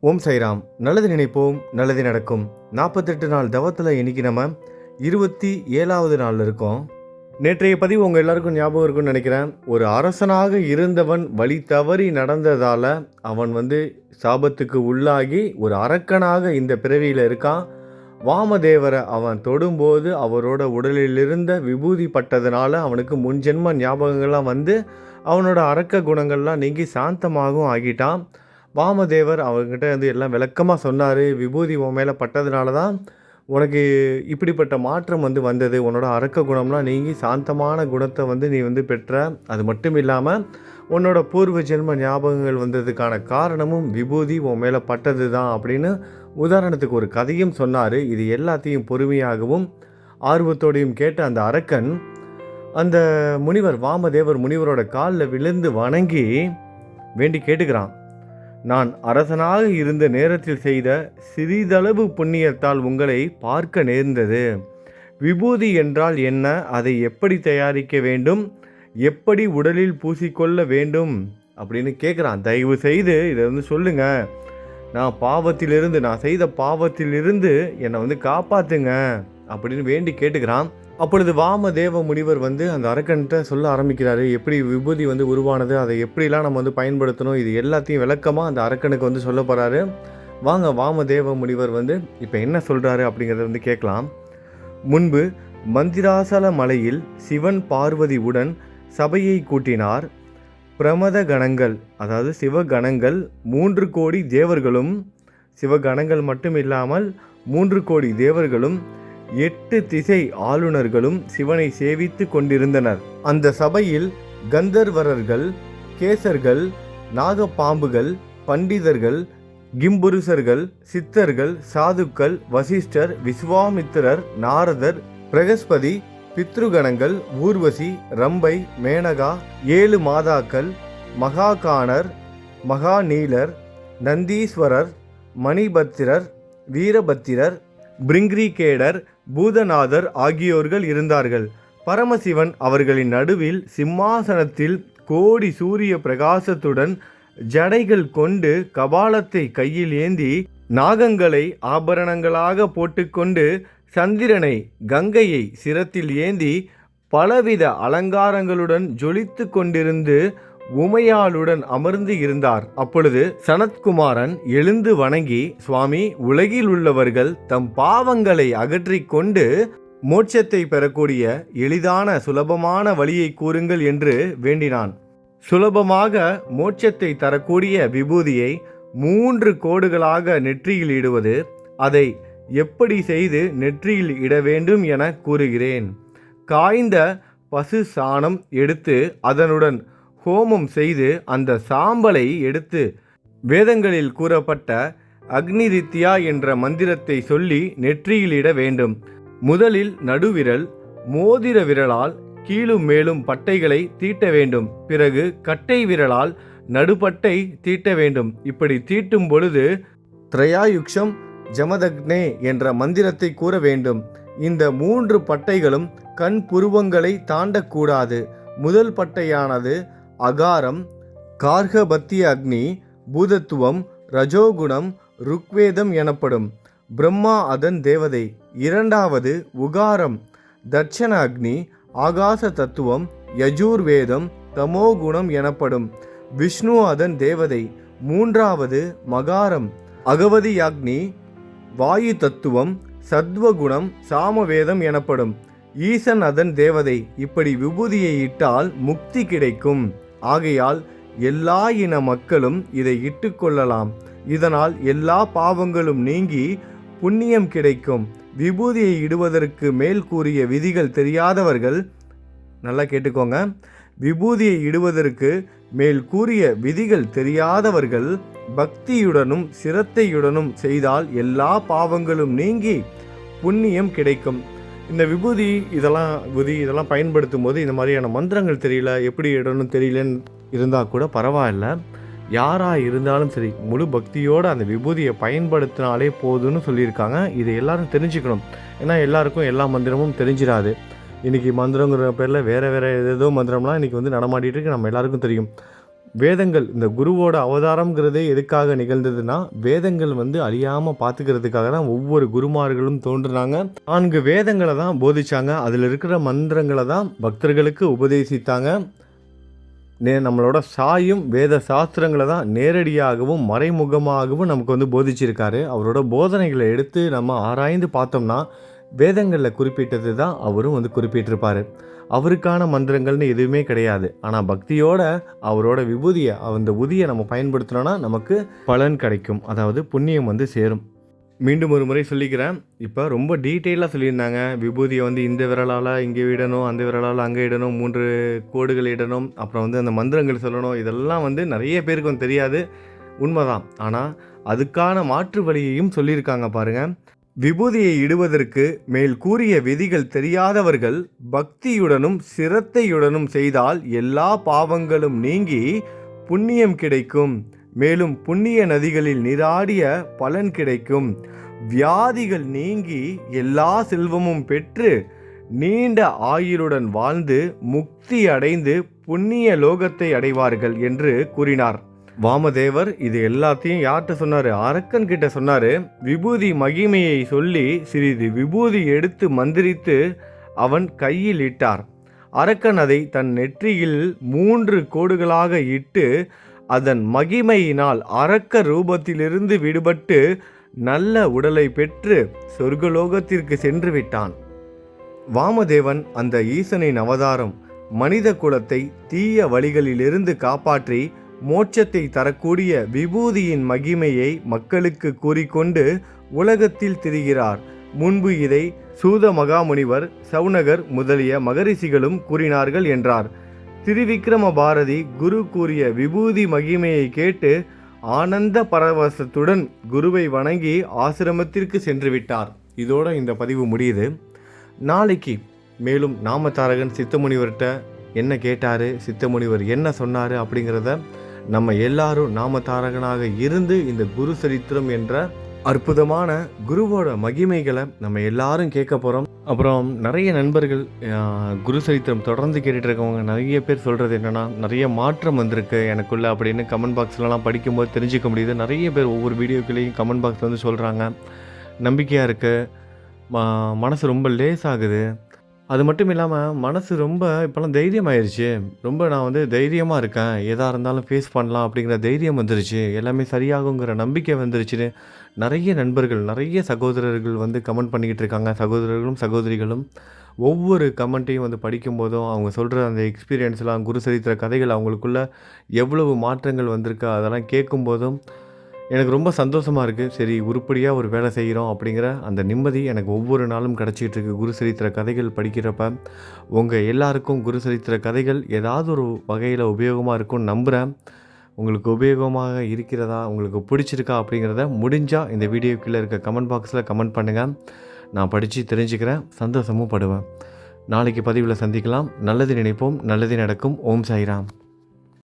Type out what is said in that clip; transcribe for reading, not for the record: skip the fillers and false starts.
ஓம் சைராம். நல்லது நினைப்போம், நல்லது நடக்கும். 48 நாள் தவத்தில் இன்னைக்கு நம்ம 27வது நாளில் இருக்கோம். நேற்றைய பதிவு உங்கள் எல்லாருக்கும் ஞாபகம் இருக்குன்னு நினைக்கிறேன். ஒரு அரசனாக இருந்தவன் வழி தவறி நடந்ததால் அவன் சாபத்துக்கு உள்ளாகி ஒரு அரக்கனாக இந்த பிறவியில் இருக்கான். வாமதேவரை அவன் தொடும்போது அவரோட உடலில் இருந்த விபூதி பட்டதுனால அவனுக்கு முன்ஜென்ம ஞாபகங்கள்லாம் அவனோட அரக்க குணங்கள்லாம் நீங்கி சாந்தமாகவும் ஆகிட்டான். வாமதேவர் அவர்கிட்ட எல்லாம் விளக்கமாக சொன்னார். விபூதி உன் மேலே பட்டதுனால தான் உனக்கு இப்படிப்பட்ட மாற்றம் வந்தது. உன்னோட அரக்க குணம்லாம் நீங்கி சாந்தமான குணத்தை நீ பெற்ற. அது மட்டும் இல்லாமல் உன்னோட பூர்வ ஜென்ம ஞாபகங்கள் வந்ததுக்கான காரணமும் விபூதி உன் மேலே பட்டது தான் அப்படின்னு உதாரணத்துக்கு ஒரு கதையும் சொன்னார். இது எல்லாத்தையும் பொறுமையாகவும் ஆர்வத்தோடையும் கேட்ட அந்த அரக்கன் அந்த முனிவர் வாமதேவர் முனிவரோட காலில் விழுந்து வணங்கி வேண்டி கேட்டுக்கிறான். நான் அரசனாக இருந்த நேரத்தில் செய்த சிறிதளவு புண்ணியத்தால் உங்களை பார்க்க நேர்ந்தது. விபூதி என்றால் என்ன? அதை எப்படி தயாரிக்க வேண்டும்? எப்படி உடலில் பூசிக்கொள்ள வேண்டும் அப்படின்னு கேட்குறான். தயவு செய்து இதை சொல்லுங்க. நான் செய்த பாவத்திலிருந்து என்னை காப்பாற்றுங்க அப்படின்னு வேண்டி கேட்டுக்கிறான். அப்பொழுது வாமதேவ முனிவர் அந்த அரக்கன்கிட்ட சொல்ல ஆரம்பிக்கிறாரு. எப்படி விபூதி உருவானது, அதை எப்படிலாம் நம்ம பயன்படுத்தணும், இது எல்லாத்தையும் விளக்கமாக அந்த அரக்கனுக்கு சொல்ல போகிறாரு. வாங்க வாமதேவ முனிவர் இப்போ என்ன சொல்கிறாரு அப்படிங்கிறத கேட்கலாம். முன்பு மந்திராசல மலையில் சிவன் பார்வதி உடன் சபையை கூட்டினார். பிரமத கணங்கள், அதாவது சிவகணங்கள் 3 கோடி தேவர்களும், சிவகணங்கள் மட்டும் இல்லாமல் 3 கோடி தேவர்களும் 8 திசை ஆளுநர்களும் சிவனை சேவித்து கொண்டிருந்தனர். அந்த சபையில் கந்தர்வரர்கள், கேசர்கள், நாகப்பாம்புகள், பண்டிதர்கள், கிம்புருஷர்கள், சித்தர்கள், சாதுக்கள், வசிஷ்டர், விஸ்வாமித்திரர், நாரதர், பிரகஸ்பதி, பித்ருகணங்கள், ஊர்வசி, ரம்பை, மேனகா, 7 மாதாக்கள், மகாகாணர், மகாநீலர், நந்தீஸ்வரர், மணிபத்திரர், வீரபத்திரர், பிரிங்கிரிகேடர், பூதநாதர் ஆகியோர்கள் இருந்தார்கள். பரமசிவன் அவர்களின் நடுவில் சிம்மாசனத்தில் கோடி சூரிய பிரகாசத்துடன் ஜடைகள் கொண்டு கபாலத்தை கையில் ஏந்தி நாகங்களை ஆபரணங்களாக போட்டுக்கொண்டு சந்திரனை கங்கையை சிரத்தில் ஏந்தி பலவித அலங்காரங்களுடன் ஜொலித்து கொண்டிருந்து உமையாளுடன் அமர்ந்து இருந்தார். அப்பொழுது சனத்குமாரன் எழுந்து வணங்கி, சுவாமி, உலகில் உள்ளவர்கள் தம் பாவங்களை அகற்றிக் கொண்டு மோட்சத்தை பெறக்கூடிய எளிதான சுலபமான வழியை கூறுங்கள் என்று வேண்டினான். சுலபமாக மோட்சத்தை தரக்கூடிய விபூதியை 3 கோடுகளாக நெற்றியில் இடுவது, அதை எப்படி செய்து நெற்றியில் இட வேண்டும் என கூறுகிறேன். காய்ந்த பசு சாணம் எடுத்து அதனுடன் ஹோமம் செய்து அந்த சாம்பலை எடுத்து வேதங்களில் கூறப்பட்ட அக்னிரித்யா என்ற மந்திரத்தை சொல்லி நெற்றியில் இட வேண்டும். முதலில் நடுவிரல், மோதிர விரலால் கீழும் மேலும் பட்டைகளை தீட்ட வேண்டும். பிறகு கட்டை விரலால் நடுப்பட்டை தீட்ட வேண்டும். இப்படி தீட்டும் பொழுது திரையாயுக்ஷம் ஜமதக்னே என்ற மந்திரத்தை கூற வேண்டும். இந்த 3 பட்டைகளும் கண் புருவங்களை தாண்டக்கூடாது. முதல் பட்டையானது அகாரம், கார்கபத்திய அக்னி, பூதத்துவம், ரஜோகுணம், ருக்வேதம் எனப்படும். பிரம்மா அதன் தேவதை. இரண்டாவது உகாரம், தட்சண அக்னி, ஆகாச தத்துவம், யஜூர்வேதம், தமோகுணம் எனப்படும். விஷ்ணு அதன் தேவதை. மூன்றாவது மகாரம், அகவதி அக்னி, வாயு தத்துவம், சத்வகுணம், சாமவேதம் எனப்படும். ஈசன் அதன் தேவதை. இப்படி விபூதியை இட்டால் முக்தி கிடைக்கும். ஆகையால் எல்லா இன மக்களும் இதை இட்டுக்கொள்ளலாம். இதனால் எல்லா பாவங்களும் நீங்கி புண்ணியம் கிடைக்கும். விபூதியை இடுவதற்கு மேல் கூறிய விதிகள் தெரியாதவர்கள் நல்லா கேட்டுக்கோங்க. விபூதியை இடுவதற்கு மேல் கூறிய விதிகள் தெரியாதவர்கள் பக்தியுடனும் சிரத்தையுடனும் செய்தால் எல்லா பாவங்களும் நீங்கி புண்ணியம் கிடைக்கும். இந்த விபூதி இதெல்லாம் பயன்படுத்தும் போது இந்த மாதிரியான மந்திரங்கள் தெரியல, எப்படி இடணும் தெரியலன்னு இருந்தால் கூட பரவாயில்ல. யாராக இருந்தாலும் சரி, முழு பக்தியோடு அந்த விபூதியை பயன்படுத்தினாலே போதும்னு சொல்லியிருக்காங்க. இதை எல்லாரும் தெரிஞ்சுக்கணும். ஏன்னா எல்லாருக்கும் எல்லா மந்திரமும் தெரிஞ்சிடாது. இன்றைக்கி மந்திரங்கிற பேரில் வேறு ஏதோ மந்திரம்லாம் இன்றைக்கி நடமாடிட்டு இருக்கு, நம்ம எல்லாருக்கும் தெரியும். வேதங்கள் இந்த குருவோட அவதாரம்ங்கிறதே எதுக்காக நிகழ்ந்ததுன்னா, வேதங்கள் வந்து அழியாமல் பார்த்துக்கிறதுக்காக தான் ஒவ்வொரு குருமார்களும் தோன்றுனாங்க. 4 வேதங்களை தான் போதிச்சாங்க. அதில் இருக்கிற மந்திரங்களை தான் பக்தர்களுக்கு உபதேசித்தாங்க. நம்மளோட சாயும் வேத சாஸ்திரங்களை தான் நேரடியாகவும் மறைமுகமாகவும் நமக்கு வந்து போதிச்சிருக்காரு. அவரோட போதனைகளை எடுத்து நம்ம ஆராய்ந்து பார்த்தோம்னா வேதங்களில் குறிப்பிட்டது தான் அவரும் வந்து குறிப்பிட்டிருப்பார். அவருக்கான மந்திரங்கள்னு எதுவுமே கிடையாது. ஆனால் பக்தியோட அவரோட விபூதியை அந்த உதியை நம்ம பயன்படுத்தினோன்னா நமக்கு பலன் கிடைக்கும், அதாவது புண்ணியம் வந்து சேரும். மீண்டும் ஒரு முறை சொல்லிக்கிறேன். இப்போ ரொம்ப டீட்டெயிலாக சொல்லியிருந்தாங்க. விபூதியை வந்து இந்த விரலால் இங்கே இடணும், அந்த விரலால் அங்கே இடணும், 3 கோடுகள் இடணும், அப்புறம் வந்து அந்த மந்திரங்கள் சொல்லணும். இதெல்லாம் வந்து நிறைய பேருக்கு வந்து தெரியாது, உண்மைதான். ஆனால் அதுக்கான மாற்று வழியையும் சொல்லியிருக்காங்க பாருங்கள். விபூதியை இடுவதற்கு மேல் கூறிய விதிகள் தெரியாதவர்கள் பக்தியுடனும் சிரத்தையுடனும் செய்தால் எல்லா பாவங்களும் நீங்கி புண்ணியம் கிடைக்கும். மேலும் புண்ணிய நதிகளில் நீராடிய பலன் கிடைக்கும். வியாதிகள் நீங்கி எல்லா செல்வமும் பெற்று நீண்ட ஆயுளுடன் வாழ்ந்து முக்தி அடைந்து புண்ணிய லோகத்தை அடைவார்கள் என்று கூறினார். வாமதேவர் இது எல்லாத்தையும் யார்கிட்ட சொன்னார்? அரக்கன் கிட்ட சொன்னார். விபூதி மகிமையை சொல்லி சிறிது விபூதி எடுத்து மந்திரித்து அவன் கையில் இட்டார். அரக்கன் அதை தன் நெற்றியில் 3 கோடுகளாக இட்டு அதன் மகிமையினால் அரக்க ரூபத்திலிருந்து விடுபட்டு நல்ல உடலை பெற்று சொர்க்கலோகத்திற்கு சென்று விட்டான். வாமதேவன் அந்த ஈசனின் அவதாரம். மனித குலத்தை தீய வழிகளிலிருந்து காப்பாற்றி மோட்சத்தை தரக்கூடிய விபூதியின் மகிமையை மக்களுக்கு கூறிக்கொண்டு உலகத்தில் திரிகிறார். முன்பு இதை சூத மகாமுனிவர், சவுனகர் முதலிய மகரிஷிகளும் கூறினார்கள் என்றார். திருவிக்கிரம பாரதி குரு கூறிய விபூதி மகிமையை கேட்டு ஆனந்த பரவசத்துடன் குருவை வணங்கி ஆசிரமத்திற்கு சென்று விட்டார். இதோட இந்த பதிவு முடியுது. நாளைக்கு மேலும் நாமதாரகன் சித்தமுனிவர்கிட்ட என்ன கேட்டார், சித்தமுனிவர் என்ன சொன்னார் அப்படிங்கிறத நம்ம எல்லாரும் நாமதாரகனாக இருந்து இந்த குரு சரித்திரம் என்ற அற்புதமான குருவோட மகிமைகளை நம்ம எல்லாரும் கேட்க போகிறோம். அப்புறம் நிறைய நண்பர்கள் குரு சரித்திரம் தொடர்ந்து கேட்டுட்டு இருக்கவங்க நிறைய பேர் சொல்கிறது என்னென்னா, நிறைய மாற்றம் வந்திருக்கு எனக்குள்ளே அப்படின்னு கமெண்ட் பாக்ஸ்லலாம் படிக்கும்போது தெரிஞ்சிக்க முடியுது. நிறைய பேர் ஒவ்வொரு வீடியோக்குள்ளேயும் கமெண்ட் பாக்ஸில் வந்து சொல்கிறாங்க. நம்பிக்கையாக இருக்குது, மனசு ரொம்ப லேஸ் ஆகுது. அது மட்டும் இல்லாமல் மனசு ரொம்ப இப்போலாம் தைரியமாயிருச்சு. ரொம்ப நான் வந்து தைரியமாக இருக்கேன், எதாக இருந்தாலும் ஃபேஸ் பண்ணலாம் அப்படிங்கிற தைரியம் வந்துருச்சு, எல்லாமே சரியாகுங்கிற நம்பிக்கை வந்துருச்சுன்னு நிறைய நண்பர்கள், நிறைய சகோதரர்கள் வந்து கமெண்ட் பண்ணிக்கிட்டு இருக்காங்க. சகோதரர்களும் சகோதரிகளும் ஒவ்வொரு கமெண்ட்டையும் வந்து படிக்கும்போதும் அவங்க சொல்கிற அந்த எக்ஸ்பீரியன்ஸ்லாம், குரு சரித்திர கதைகள் அவங்களுக்குள்ள எவ்வளவு மாற்றங்கள் வந்திருக்கு அதெல்லாம் கேட்கும்போதும் எனக்கு ரொம்ப சந்தோஷமாக இருக்குது. சரி, உருப்படியாக ஒரு வேலை செய்கிறோம் அப்படிங்கிற அந்த நிம்மதி எனக்கு ஒவ்வொரு நாளும் கிடச்சிட்டு இருக்கு. குரு சரித்திர கதைகள் படிக்கிறப்ப உங்கள் எல்லாருக்கும் குரு சரித்திர கதைகள் ஏதாவது ஒரு வகையில் உபயோகமாக இருக்கும்னு நம்புகிறேன். உங்களுக்கு உபயோகமாக இருக்கிறதா, உங்களுக்கு பிடிச்சிருக்கா அப்படிங்கிறத முடிஞ்சால் இந்த வீடியோக்குள்ளே இருக்க கமெண்ட் பாக்ஸில் கமெண்ட் பண்ணுங்கள். நான் படித்து தெரிஞ்சுக்கிறேன், சந்தோஷமும் படுவேன். நாளைக்கு பதிவில் சந்திக்கலாம். நல்லது நினைப்போம், நல்லது நடக்கும். ஓம் சாய்ராம்.